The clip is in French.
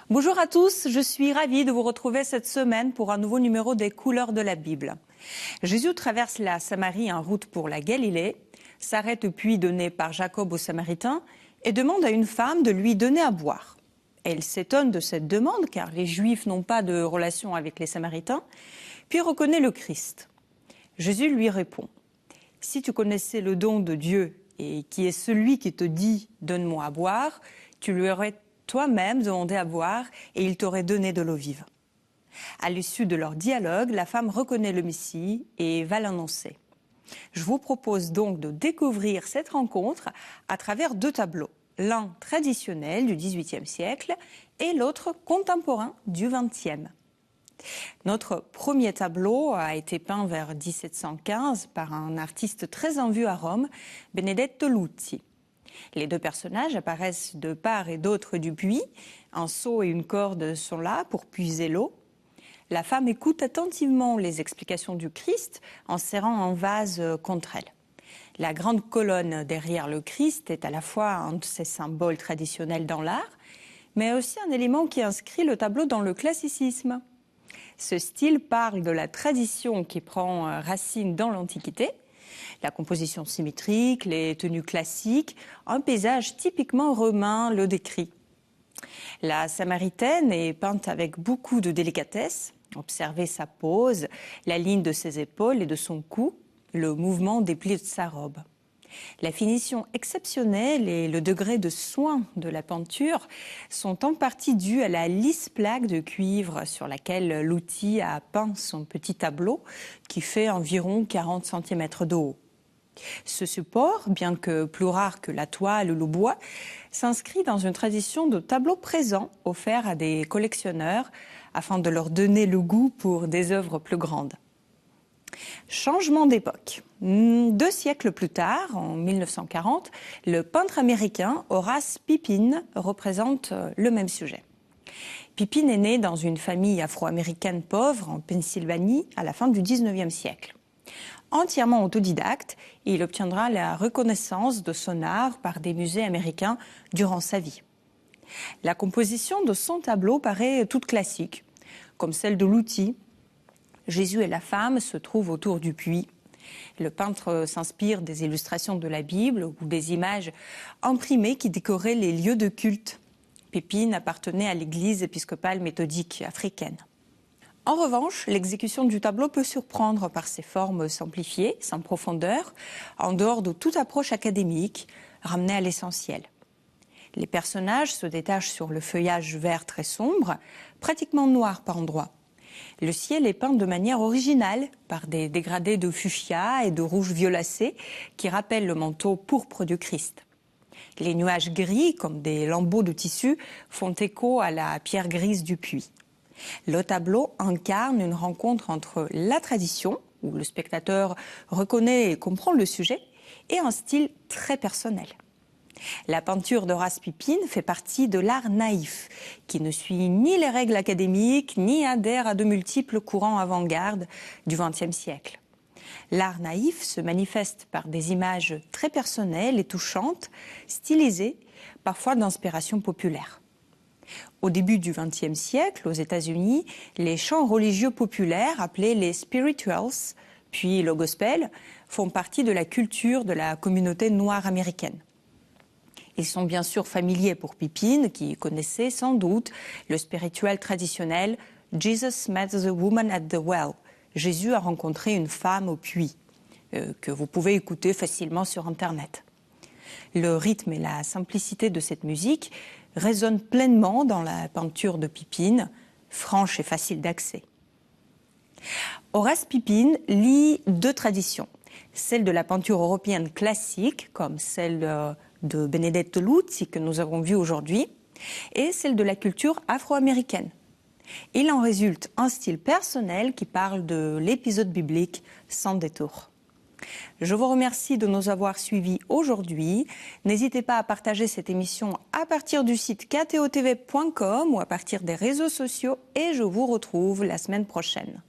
Bonjour à tous, je suis ravie de vous retrouver cette semaine pour un nouveau numéro des Couleurs de la Bible. Jésus traverse la Samarie en route pour la Galilée, s'arrête au puits donné par Jacob aux Samaritains et demande à une femme de lui donner à boire. Elle s'étonne de cette demande car les Juifs n'ont pas de relation avec les Samaritains, puis reconnaît le Christ. Jésus lui répond « Si tu connaissais le don de Dieu et qui est celui qui te dit « donne-moi à boire », tu lui aurais toi-même demandé à boire et il t'aurait donné de l'eau vive. » À l'issue de leur dialogue, la femme reconnaît le Messie et va l'annoncer. Je vous propose donc de découvrir cette rencontre à travers deux tableaux. L'un traditionnel du XVIIIe siècle et l'autre contemporain du XXe. Notre premier tableau a été peint vers 1715 par un artiste très en vue à Rome, Benedetto Luzzi. Les deux personnages apparaissent de part et d'autre du puits. Un seau et une corde sont là pour puiser l'eau. La femme écoute attentivement les explications du Christ en serrant un vase contre elle. La grande colonne derrière le Christ est à la fois un de ces symboles traditionnels dans l'art, mais aussi un élément qui inscrit le tableau dans le classicisme. Ce style parle de la tradition qui prend racine dans l'Antiquité. La composition symétrique, les tenues classiques, un paysage typiquement romain le décrit. La Samaritaine est peinte avec beaucoup de délicatesse. Observez sa pose, la ligne de ses épaules et de son cou, le mouvement des plis de sa robe. La finition exceptionnelle et le degré de soin de la peinture sont en partie dus à la lisse plaque de cuivre sur laquelle Luzzi a peint son petit tableau qui fait environ 40 cm de haut. Ce support, bien que plus rare que la toile ou le bois, s'inscrit dans une tradition de tableaux présents offerts à des collectionneurs afin de leur donner le goût pour des œuvres plus grandes. Changement d'époque. 2 siècles plus tard, en 1940, le peintre américain Horace Pippin représente le même sujet. Pippin est né dans une famille afro-américaine pauvre en Pennsylvanie à la fin du XIXe siècle. Entièrement autodidacte, il obtiendra la reconnaissance de son art par des musées américains durant sa vie. La composition de son tableau paraît toute classique, comme celle de Luzzi. Jésus et la femme se trouvent autour du puits. Le peintre s'inspire des illustrations de la Bible ou des images imprimées qui décoraient les lieux de culte. Pippin appartenait à l'église épiscopale méthodique africaine. En revanche, l'exécution du tableau peut surprendre par ses formes simplifiées, sans profondeur, en dehors de toute approche académique, ramenée à l'essentiel. Les personnages se détachent sur le feuillage vert très sombre, pratiquement noir par endroits. Le ciel est peint de manière originale par des dégradés de fuchsia et de rouge violacé qui rappellent le manteau pourpre du Christ. Les nuages gris, comme des lambeaux de tissu, font écho à la pierre grise du puits. Le tableau incarne une rencontre entre la tradition, où le spectateur reconnaît et comprend le sujet, et un style très personnel. La peinture d'Horace Pippin fait partie de l'art naïf, qui ne suit ni les règles académiques, ni adhère à de multiples courants avant-garde du XXe siècle. L'art naïf se manifeste par des images très personnelles et touchantes, stylisées, parfois d'inspiration populaire. Au début du XXe siècle, aux États-Unis, les chants religieux populaires, appelés les spirituals, puis le gospel, font partie de la culture de la communauté noire américaine. Ils sont bien sûr familiers pour Pippin, qui connaissait sans doute le spirituel traditionnel « Jesus met the woman at the well ». Jésus a rencontré une femme au puits, que vous pouvez écouter facilement sur Internet. Le rythme et la simplicité de cette musique résonnent pleinement dans la peinture de Pippin, franche et facile d'accès. Horace Pippin lie deux traditions, celle de la peinture européenne classique, comme celle de Benedetto Luzzi que nous avons vu aujourd'hui, et celle de la culture afro-américaine. Il en résulte un style personnel qui parle de l'épisode biblique sans détour. Je vous remercie de nous avoir suivis aujourd'hui. N'hésitez pas à partager cette émission à partir du site ktotv.com ou à partir des réseaux sociaux et je vous retrouve la semaine prochaine.